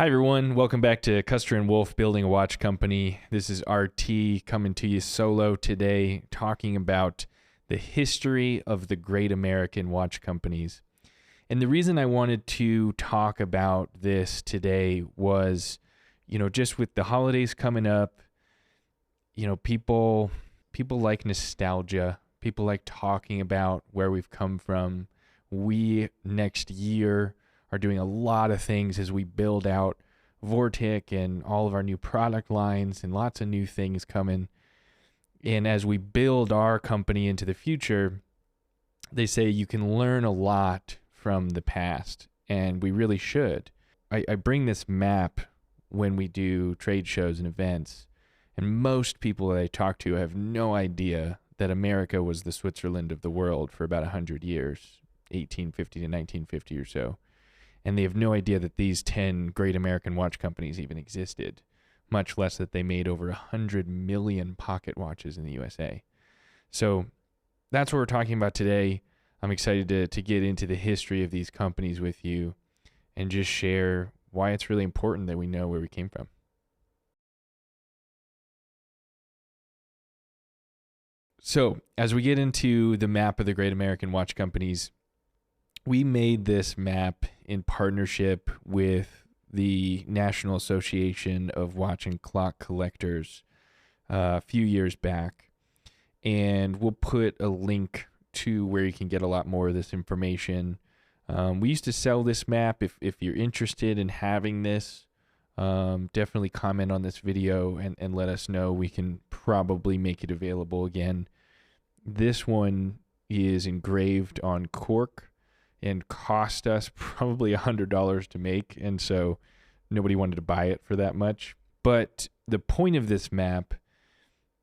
Hi everyone, welcome back to Custer and Wolf Building a Watch Company. This is RT coming to you solo today, talking about the history of the great American watch companies. And the reason I wanted to talk about this today was, just with the holidays coming up, people like nostalgia. People like talking about where we've come from. We next year are doing a lot of things as we build out Vortic and all of our new product lines and lots of new things coming. And as we build our company into the future, they say you can learn a lot from the past, and we really should. I bring this map when we do trade shows and events, and most people that I talk to have no idea that America was the Switzerland of the world for about 100 years, 1850 to 1950 or so. And they have no idea that these 10 great American watch companies even existed, much less that they made over 100 million pocket watches in the USA. So that's what we're talking about today. I'm excited to get into the history of these companies with you and just share why it's really important that we know where we came from. So as we get into the map of the great American watch companies, we made this map in partnership with the National Association of Watch and Clock Collectors a few years back. And we'll put a link to where you can get a lot more of this information. We used to sell this map. If you're interested in having this, definitely comment on this video and let us know. We can probably make it available again. This one is engraved on cork and cost us probably $100 to make, and so nobody wanted to buy it for that much. But the point of this map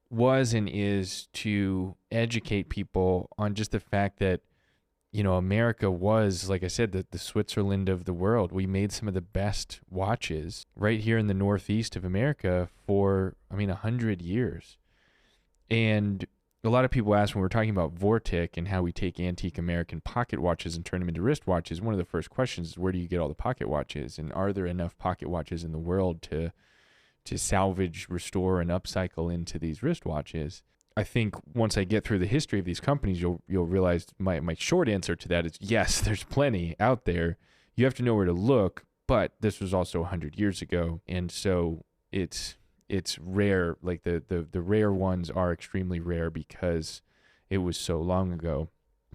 was and is to educate people on just the fact that, America was, like I said, the Switzerland of the world. We made some of the best watches right here in the Northeast of America for, 100 years. And a lot of people ask when we're talking about Vortic and how we take antique American pocket watches and turn them into wristwatches, one of the first questions is, where do you get all the pocket watches? And are there enough pocket watches in the world to salvage, restore, and upcycle into these wristwatches? I think once I get through the history of these companies, you'll realize my short answer to that is yes, there's plenty out there. You have to know where to look, but this was also 100 years ago, and so it's rare. Like the rare ones are extremely rare because it was so long ago.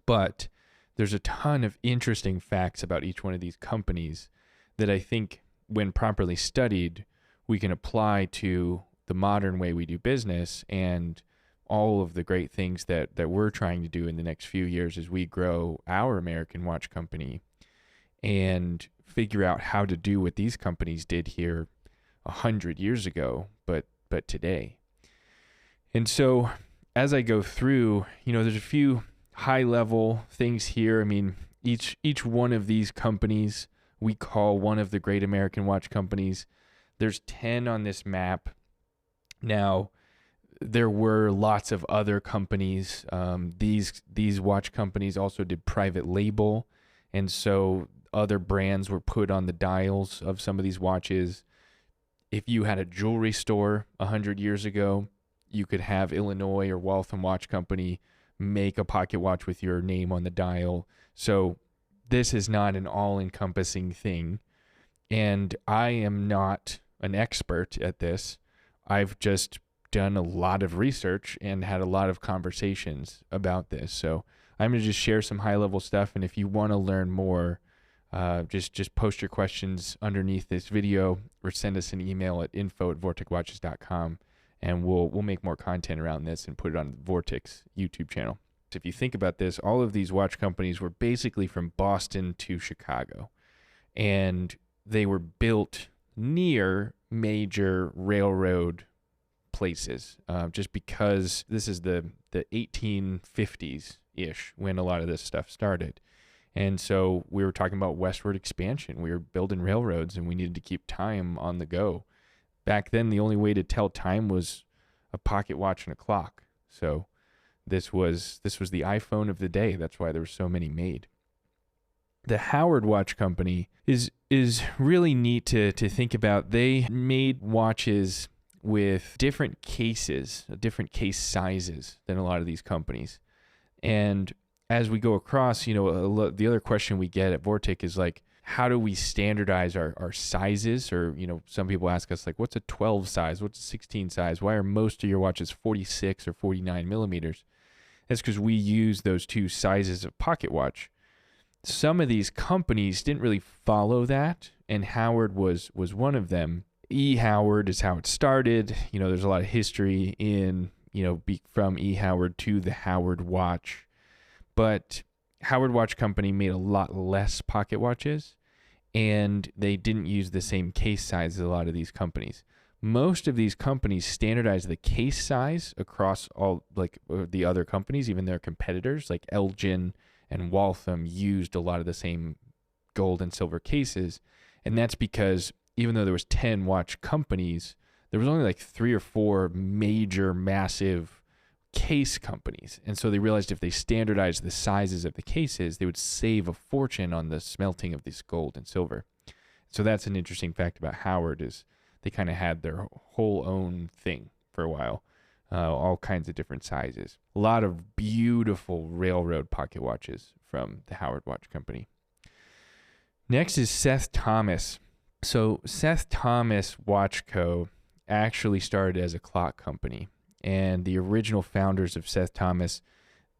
But there's a ton of interesting facts about each one of these companies that I think, when properly studied, we can apply to the modern way we do business and all of the great things that we're trying to do in the next few years as we grow our American watch company and figure out how to do what these companies did here 100 years ago, but today. And so as I go through, there's a few high level things here. Each one of these companies we call one of the great American watch companies. There's 10 on this map. Now, there were lots of other companies. These watch companies also did private label, and so other brands were put on the dials of some of these watches. If you had a jewelry store 100 years ago, you could have Illinois or Waltham Watch Company make a pocket watch with your name on the dial. So this is not an all-encompassing thing. And I am not an expert at this. I've just done a lot of research and had a lot of conversations about this. So I'm going to just share some high-level stuff. And if you want to learn more, just post your questions underneath this video or send us an email at info@vorticwatches.com, and we'll make more content around this and put it on Vortic's YouTube channel. So if you think about this, all of these watch companies were basically from Boston to Chicago, and they were built near major railroad places, just because this is the 1850s-ish when a lot of this stuff started. And so we were talking about westward expansion. We were building railroads, and we needed to keep time on the go. Back then, the only way to tell time was a pocket watch and a clock. So this was the iPhone of the day. That's why there were so many made. The Howard Watch Company is really neat to think about. They made watches with different cases, different case sizes than a lot of these companies. And as we go across, the other question we get at Vortic is like, how do we standardize our sizes? Or, some people ask us like, what's a 12 size? What's a 16 size? Why are most of your watches 46 or 49 millimeters? That's because we use those two sizes of pocket watch. Some of these companies didn't really follow that, and Howard was one of them. E. Howard is how it started. There's a lot of history in, from E. Howard to the Howard watch. But Howard Watch Company made a lot less pocket watches, and they didn't use the same case size as a lot of these companies. Most of these companies standardize the case size across all, like the other companies, even their competitors, like Elgin and Waltham used a lot of the same gold and silver cases. And that's because even though there was 10 watch companies, there was only like 3 or 4 major, massive case companies. And so they realized if they standardized the sizes of the cases, they would save a fortune on the smelting of this gold and silver. So that's an interesting fact about Howard, is they kind of had their whole own thing for a while. All kinds of different sizes. A lot of beautiful railroad pocket watches from the Howard Watch Company. Next is Seth Thomas. So Seth Thomas Watch Co. actually started as a clock company. And the original founders of Seth Thomas,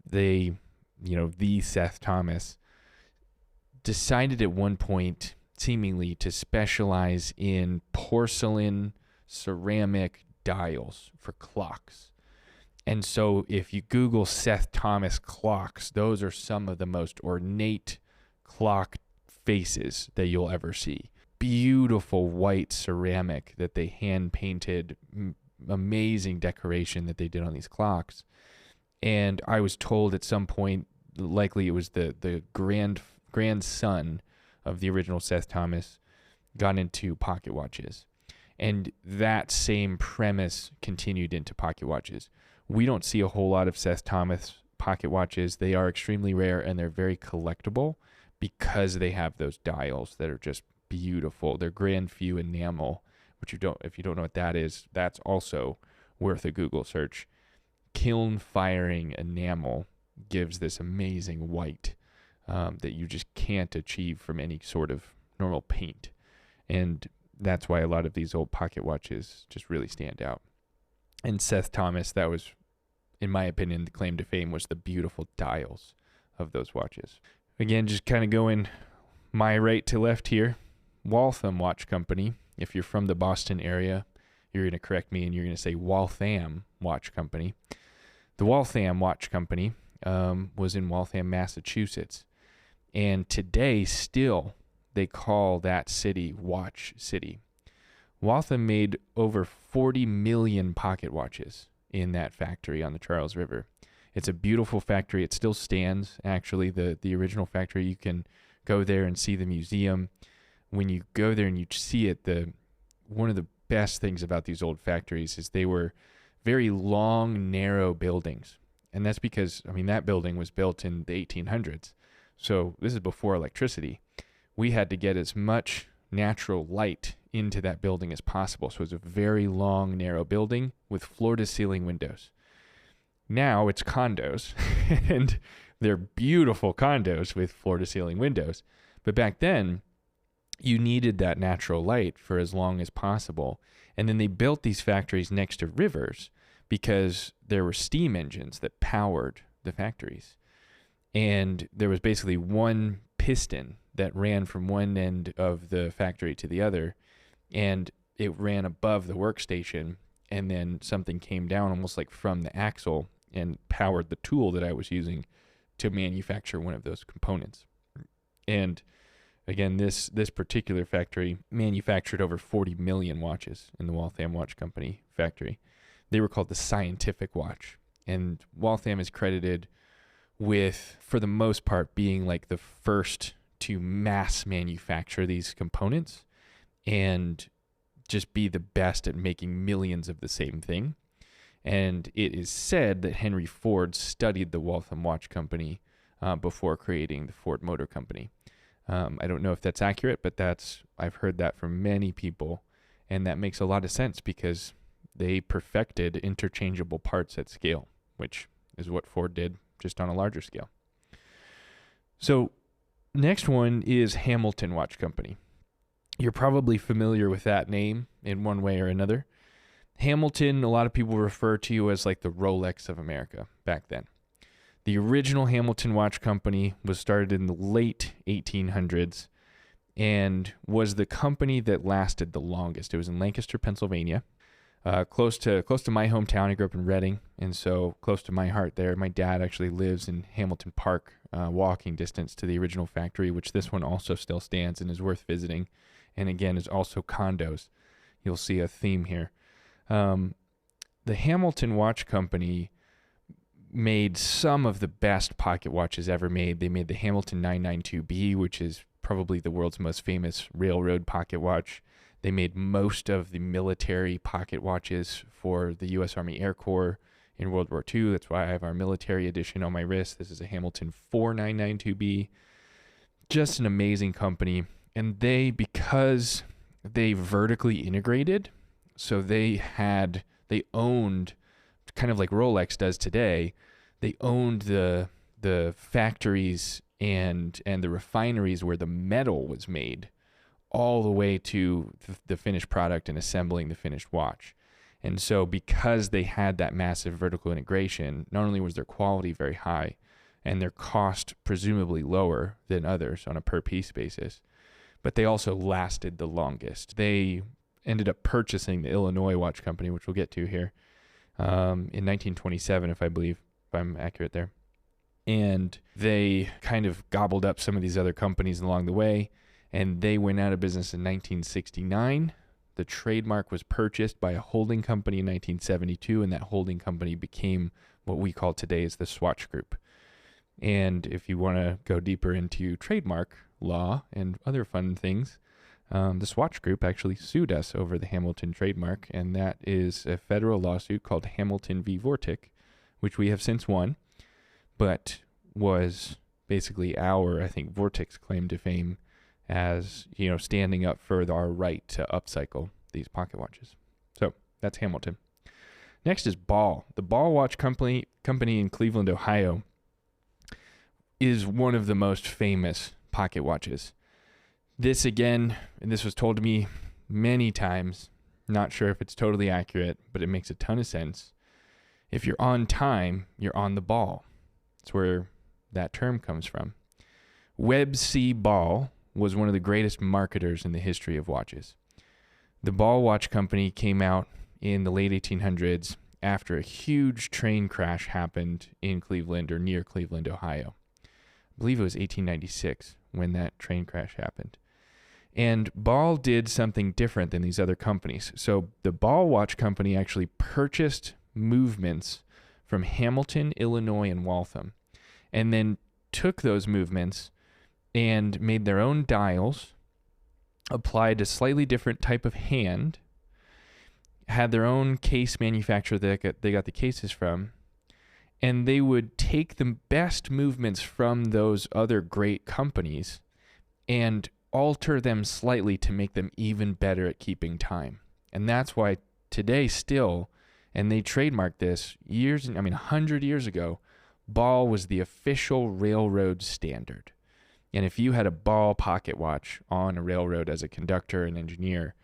the Seth Thomas, decided at one point seemingly to specialize in porcelain, ceramic dials for clocks. And so if you Google Seth Thomas clocks, those are some of the most ornate clock faces that you'll ever see. Beautiful white ceramic that they hand painted, amazing decoration that they did on these clocks. And I was told at some point, likely it was the grandson of the original Seth Thomas, got into pocket watches. And that same premise continued into pocket watches. We don't see a whole lot of Seth Thomas pocket watches. They are extremely rare, and they're very collectible because they have those dials that are just beautiful. They're Grand View enamel, which if you don't know what that is, that's also worth a Google search. Kiln firing enamel gives this amazing white that you just can't achieve from any sort of normal paint. And that's why a lot of these old pocket watches just really stand out. And Seth Thomas, that was, in my opinion, the claim to fame was the beautiful dials of those watches. Again, just kind of going my right to left here. Waltham Watch Company. If you're from the Boston area, you're going to correct me and you're going to say Waltham Watch Company. The Waltham Watch Company was in Waltham, Massachusetts. And today, still, they call that city Watch City. Waltham made over 40 million pocket watches in that factory on the Charles River. It's a beautiful factory. It still stands, actually, the original factory. You can go there and see the museum. When you go there and you see it, one of the best things about these old factories is they were very long, narrow buildings. And that's because, that building was built in the 1800s. So this is before electricity. We had to get as much natural light into that building as possible. So it's a very long, narrow building with floor-to-ceiling windows. Now it's condos, and they're beautiful condos with floor-to-ceiling windows. But back then, you needed that natural light for as long as possible. And then they built these factories next to rivers because there were steam engines that powered the factories. And there was basically one piston that ran from one end of the factory to the other, and it ran above the workstation, and then something came down almost like from the axle and powered the tool that I was using to manufacture one of those components. And again, this particular factory manufactured over 40 million watches in the Waltham Watch Company factory. They were called the Scientific Watch, and Waltham is credited with, for the most part, being like the first to mass manufacture these components and just be the best at making millions of the same thing. And it is said that Henry Ford studied the Waltham Watch Company before creating the Ford Motor Company. I don't know if that's accurate, but I've heard that from many people, and that makes a lot of sense because they perfected interchangeable parts at scale, which is what Ford did, just on a larger scale. So next one is Hamilton Watch Company. You're probably familiar with that name in one way or another. Hamilton, a lot of people refer to as like the Rolex of America back then. The original Hamilton Watch Company was started in the late 1800s and was the company that lasted the longest. It was in Lancaster, Pennsylvania, close to my hometown. I grew up in Reading, and so close to my heart there. My dad actually lives in Hamilton Park, walking distance to the original factory, which this one also still stands and is worth visiting. And again, is also condos. You'll see a theme here. The Hamilton Watch Company made some of the best pocket watches ever made. They made the Hamilton 992B, which is probably the world's most famous railroad pocket watch. They made most of the military pocket watches for the U.S. Army Air Corps in World War II. That's why I have our military edition on my wrist. This is a Hamilton 4992B. Just an amazing company. And because they vertically integrated, so they owned, kind of like Rolex does today, they owned the factories and the refineries where the metal was made, all the way to the finished product and assembling the finished watch. And so because they had that massive vertical integration, not only was their quality very high and their cost presumably lower than others on a per piece basis, but they also lasted the longest. They ended up purchasing the Illinois Watch Company, which we'll get to here, in 1927, if I'm accurate there. And they kind of gobbled up some of these other companies along the way, and they went out of business in 1969. The trademark was purchased by a holding company in 1972, and that holding company became what we call today as the Swatch Group. And if you want to go deeper into trademark law and other fun things, the Swatch Group actually sued us over the Hamilton trademark, and that is a federal lawsuit called Hamilton v. Vortic, which we have since won, but was basically Vortic's claim to fame as, standing up for our right to upcycle these pocket watches. So that's Hamilton. Next is Ball. The Ball Watch Company in Cleveland, Ohio, is one of the most famous pocket watches. This again, and this was told to me many times, not sure if it's totally accurate, but it makes a ton of sense. If you're on time, you're on the ball. That's where that term comes from. Webb C. Ball was one of the greatest marketers in the history of watches. The Ball Watch Company came out in the late 1800s after a huge train crash happened in Cleveland or near Cleveland, Ohio. I believe it was 1896 when that train crash happened. And Ball did something different than these other companies. So the Ball Watch Company actually purchased movements from Hamilton, Illinois, and Waltham, and then took those movements and made their own dials, applied a slightly different type of hand, had their own case manufacturer that they got the cases from, and they would take the best movements from those other great companies and alter them slightly to make them even better at keeping time. And that's why today still, and they trademarked this 100 years ago, Ball was the official railroad standard. And if you had a Ball pocket watch on a railroad as a conductor and engineer,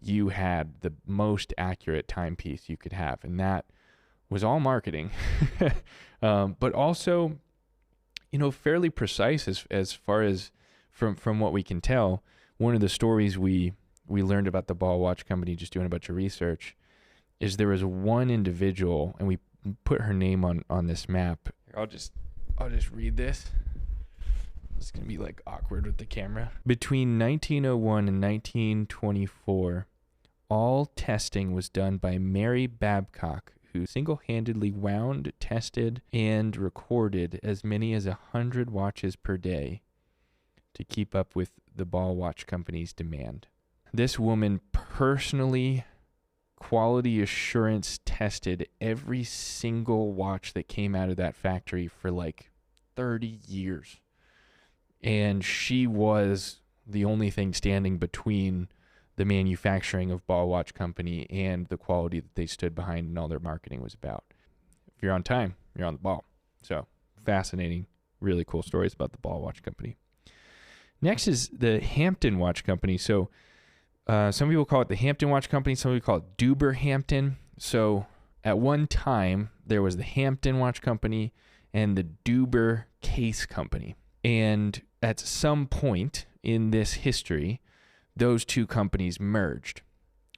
you had the most accurate timepiece you could have. And that was all marketing, but also, fairly precise as far as from what we can tell. One of the stories we learned about the Ball Watch Company just doing a bunch of research is there was one individual, and we put her name on this map. I'll just read this. It's going to be awkward with the camera. Between 1901 and 1924, all testing was done by Mary Babcock, who single-handedly wound, tested, and recorded as many as 100 watches per day to keep up with the Ball Watch Company's demand. This woman personally quality assurance tested every single watch that came out of that factory for 30 years. And she was the only thing standing between the manufacturing of Ball Watch Company and the quality that they stood behind and all their marketing was about. If you're on time, you're on the ball. So fascinating, really cool stories about the Ball Watch Company. Next is the Hampden Watch Company. So some people call it the Hampden Watch Company. Some people call it Duber Hampton. So at one time, there was the Hampden Watch Company and the Duber Case Company. And at some point in this history, those two companies merged,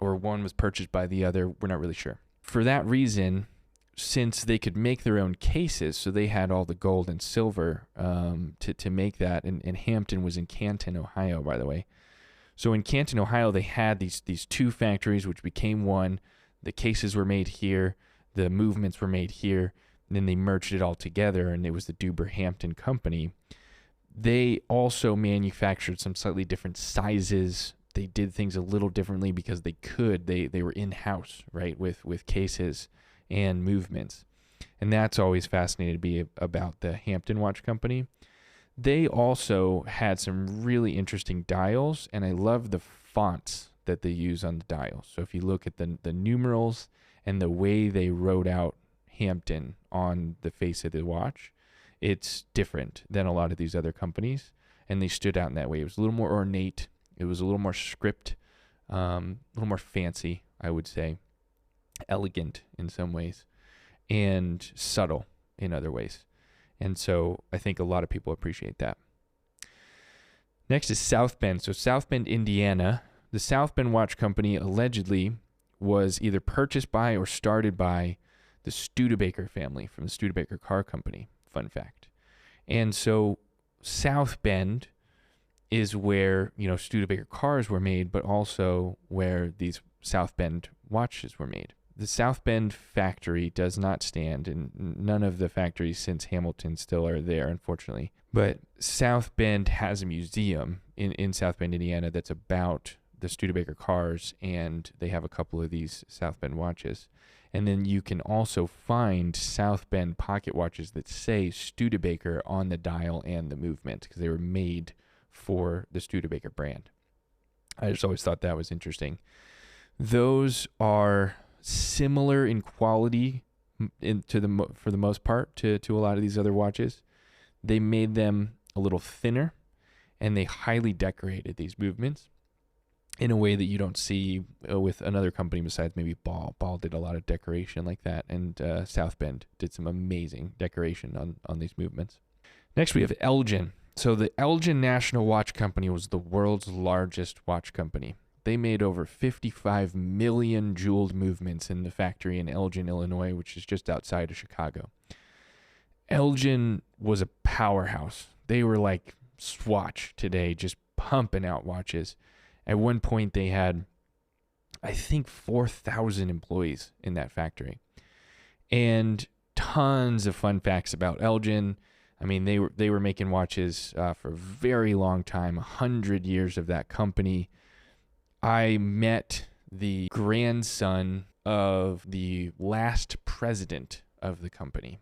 or one was purchased by the other. We're not really sure. For that reason, since they could make their own cases, so they had all the gold and silver to make that, and Hampden was in Canton, Ohio, by the way. So in Canton, Ohio, they had these two factories, which became one. The cases were made here, the movements were made here, and then they merged it all together, and it was the Duber Hampton Company. They also manufactured some slightly different sizes. They did things a little differently because they could. They were in-house, right, with cases and movements. And that's always fascinating to be about the Hampden Watch Company. They also had some really interesting dials, and I love the fonts that they use on the dials. So if you look at the numerals and the way they wrote out Hampden on the face of the watch, it's different than a lot of these other companies, and they stood out in that way. It was a little more ornate. It was a little more script, a little more fancy, I would say, elegant in some ways, and subtle in other ways. And so I think a lot of people appreciate that. Next is Southbend. So Southbend, Indiana. The Southbend Watch Company allegedly was either purchased by or started by the Studebaker family from the Studebaker Car Company. Fun fact. And so Southbend is where, Studebaker cars were made, but also where these Southbend watches were made. The Southbend factory does not stand, and none of the factories since Hamilton still are there, unfortunately. But Southbend has a museum in Southbend, Indiana, that's about the Studebaker cars, and they have a couple of these Southbend watches. And then you can also find Southbend pocket watches that say Studebaker on the dial and the movement because they were made for the Studebaker brand. I just always thought that was interesting. Those are similar in quality for the most part to a lot of these other watches. They made them a little thinner, and they highly decorated these movements in a way that you don't see with another company besides maybe Ball. Ball did a lot of decoration like that, and Southbend did some amazing decoration on these movements. Next, we have Elgin. So the Elgin National Watch Company was the world's largest watch company. They made over 55 million jeweled movements in the factory in Elgin, Illinois, which is just outside of Chicago. Elgin was a powerhouse. They were like Swatch today, just pumping out watches. At one point, they had, I think, 4,000 employees in that factory. And tons of fun facts about Elgin. I mean, they were making watches for a very long time, 100 years of that company. I met the grandson of the last president of the company,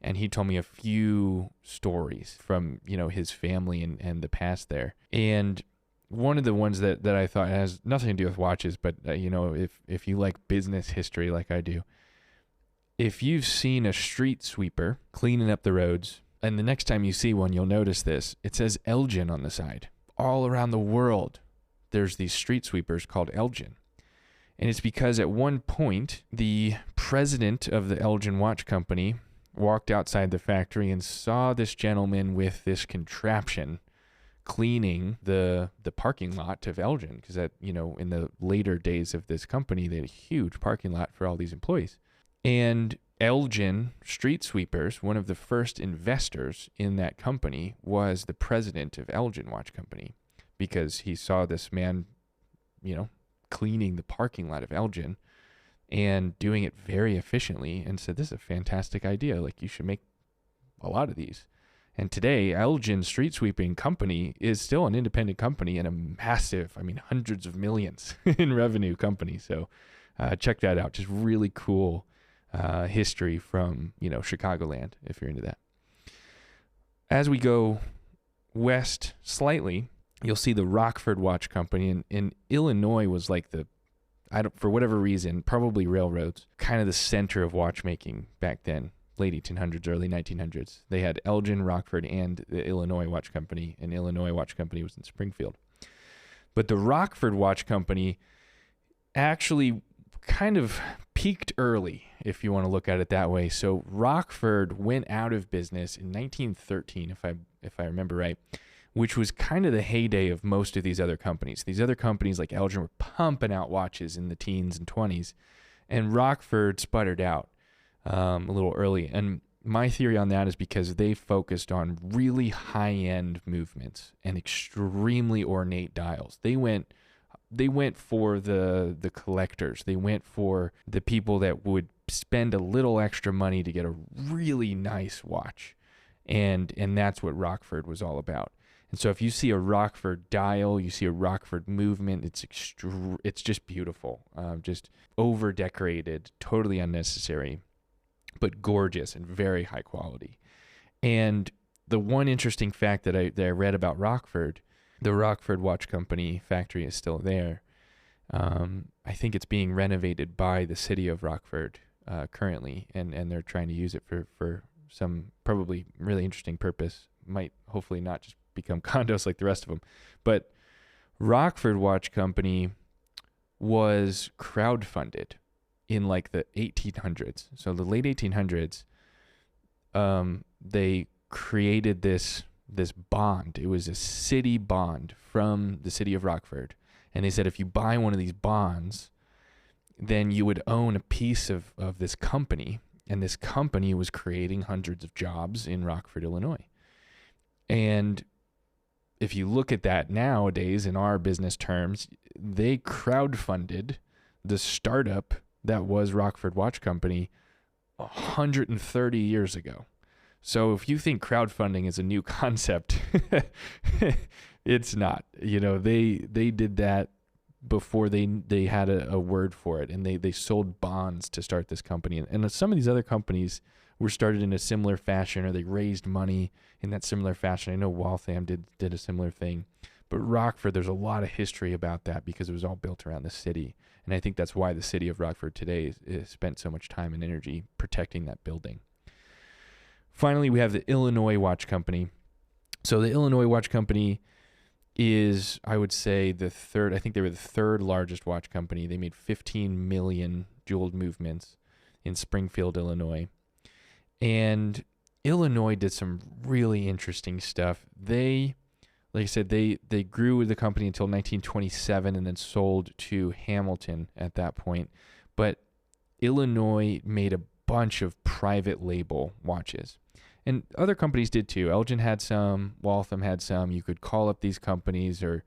and he told me a few stories from, his family and the past there. And one of the ones that I thought has nothing to do with watches, but, if you like business history like I do, if you've seen a street sweeper cleaning up the roads, and the next time you see one, you'll notice this. It says Elgin on the side. All around the world, there's these street sweepers called Elgin. And it's because at one point, the president of the Elgin Watch Company walked outside the factory and saw this gentleman with this contraption cleaning the parking lot of Elgin, because in the later days of this company, they had a huge parking lot for all these employees. And Elgin Street Sweepers, one of the first investors in that company, was the president of Elgin Watch Company, because he saw this man, cleaning the parking lot of Elgin and doing it very efficiently, and said, this is a fantastic idea. Like, you should make a lot of these. And today, Elgin Street Sweeping Company is still an independent company and a massive, hundreds of millions in revenue company. So check that out. Just really cool history from, Chicagoland, if you're into that. As we go west slightly, you'll see the Rockford Watch Company. And Illinois was like for whatever reason, probably railroads, kind of the center of watchmaking back then, late 1800s, early 1900s. They had Elgin, Rockford, and the Illinois Watch Company, and Illinois Watch Company was in Springfield. But the Rockford Watch Company actually kind of peaked early, if you want to look at it that way. So Rockford went out of business in 1913, if I remember right, which was kind of the heyday of most of these other companies. These other companies like Elgin were pumping out watches in the teens and 20s, and Rockford sputtered out a little early. And my theory on that is because they focused on really high-end movements and extremely ornate dials. They went for the collectors. They went for the people that would spend a little extra money to get a really nice watch. And that's what Rockford was all about. And so if you see a Rockford dial, you see a Rockford movement, it's just beautiful, just over-decorated, totally unnecessary, but gorgeous and very high quality. And the one interesting fact that I read about Rockford, the Rockford Watch Company factory is still there. I think it's being renovated by the city of Rockford currently, and they're trying to use it for some probably really interesting purpose. Might hopefully not just become condos like the rest of them. But Rockford Watch Company was crowdfunded in like the 1800s. So the late 1800s, they created this bond. It was a city bond from the city of Rockford. And they said if you buy one of these bonds, then you would own a piece of this company. And this company was creating hundreds of jobs in Rockford, Illinois. And if you look at that nowadays in our business terms, they crowdfunded the startup that was Rockford Watch Company 130 years ago. So if you think crowdfunding is a new concept, it's not. You know, they did that before they had a word for it, and they sold bonds to start this company. And some of these other companies were started in a similar fashion, or they raised money in that similar fashion. I know Waltham did a similar thing. But Rockford, there's a lot of history about that because it was all built around the city. And I think that's why the city of Rockford today is spent so much time and energy protecting that building. Finally, we have the Illinois Watch Company. So the Illinois Watch Company is, I would say, the third. I think they were the third largest watch company. They made 15 million jeweled movements in Springfield, Illinois. And Illinois did some really interesting stuff. Like I said, they grew the company until 1927 and then sold to Hamilton at that point. But Illinois made a bunch of private label watches. And other companies did too. Elgin had some, Waltham had some. You could call up these companies or,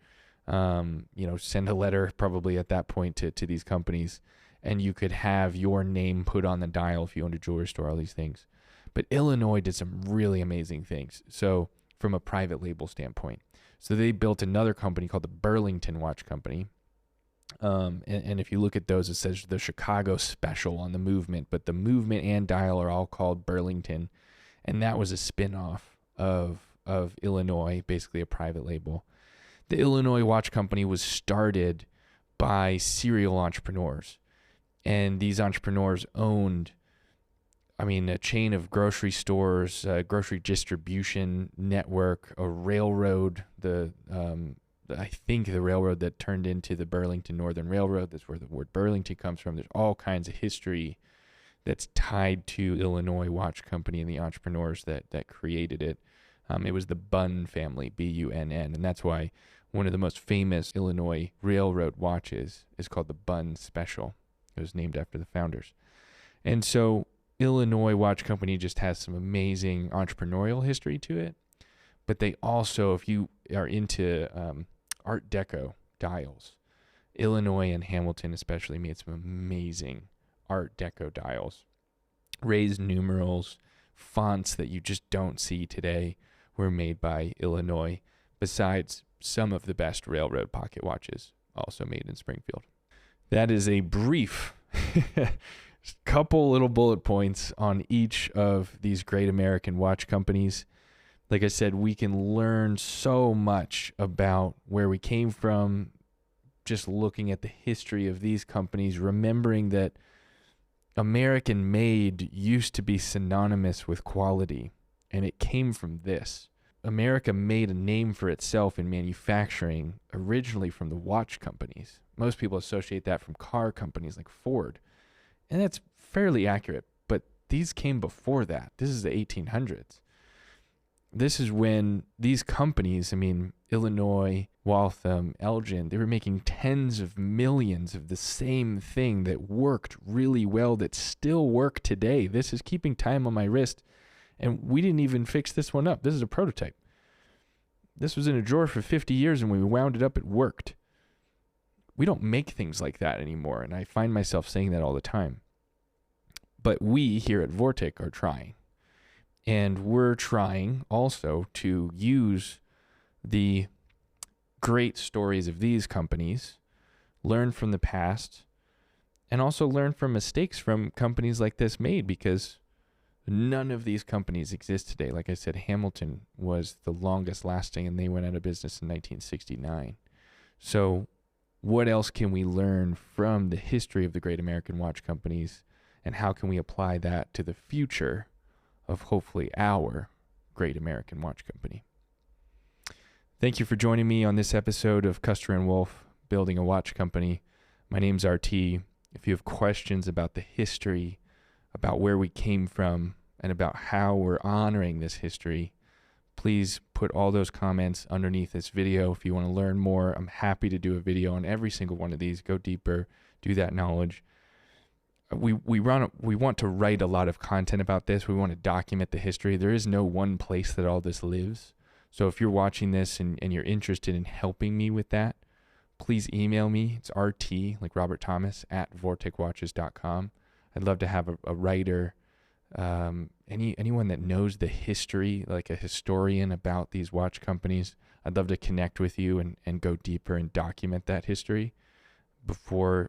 send a letter probably at that point to these companies, and you could have your name put on the dial if you owned a jewelry store, all these things. But Illinois did some really amazing things. So from a private label standpoint. So they built another company called the Burlington Watch Company. And if you look at those, it says the Chicago Special on the movement, but the movement and dial are all called Burlington. And that was a spin-off of Illinois, basically a private label. The Illinois Watch Company was started by serial entrepreneurs. And these entrepreneurs owned, a chain of grocery stores, grocery distribution network, a railroad, I think the railroad that turned into the Burlington Northern Railroad. That's where the word Burlington comes from. There's all kinds of history that's tied to Illinois Watch Company and the entrepreneurs that created it. It was the Bunn family, B-U-N-N, and that's why one of the most famous Illinois railroad watches is called the Bunn Special. It was named after the founders. And so Illinois Watch Company just has some amazing entrepreneurial history to it, but they also, if you are into Art Deco dials, Illinois and Hamilton especially made some amazing Art Deco dials. Raised numerals, fonts that you just don't see today were made by Illinois, besides some of the best railroad pocket watches also made in Springfield. That is a brief couple little bullet points on each of these great American watch companies. like I said, we can learn so much about where we came from just looking at the history of these companies, remembering that American made used to be synonymous with quality, and it came from this. America made a name for itself in manufacturing originally from the watch companies. Most people associate that from car companies like Ford, and that's fairly accurate, but these came before that. This is the 1800s. This is when these companies, I mean, Illinois, Waltham, Elgin, they were making tens of millions of the same thing that worked really well, that still work today. This is keeping time on my wrist, and we didn't even fix this one up. This is a prototype. This was in a drawer for 50 years, and when we wound it up, it worked. We don't make things like that anymore, and I find myself saying that all the time. But we here at Vortic are trying. And we're trying also to use the great stories of these companies, learn from the past, and also learn from mistakes from companies like this made, because none of these companies exist today. Like I said, Hamilton was the longest lasting, and they went out of business in 1969. So what else can we learn from the history of the great American watch companies, and how can we apply that to the future of hopefully our great American watch company? Thank you for joining me on this episode of Custer and Wolf, Building a Watch Company. My name's RT. If you have questions about the history, about where we came from, and about how we're honoring this history, please put all those comments underneath this video. If you want to learn more, I'm happy to do a video on every single one of these, go deeper, do that knowledge. We want to write a lot of content about this. We want to document the history. There is no one place that all this lives. So if you're watching this and you're interested in helping me with that, please email me. It's RT, like Robert Thomas, at vorticwatches.com. I'd love to have a writer, anyone that knows the history, like a historian about these watch companies. I'd love to connect with you and go deeper and document that history before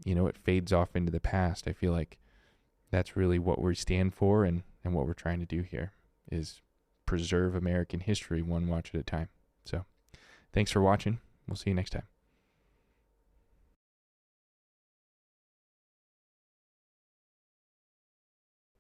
it fades off into the past. I feel like that's really what we stand for, and what we're trying to do here is preserve American history one watch at a time. So thanks for watching. We'll see you next time.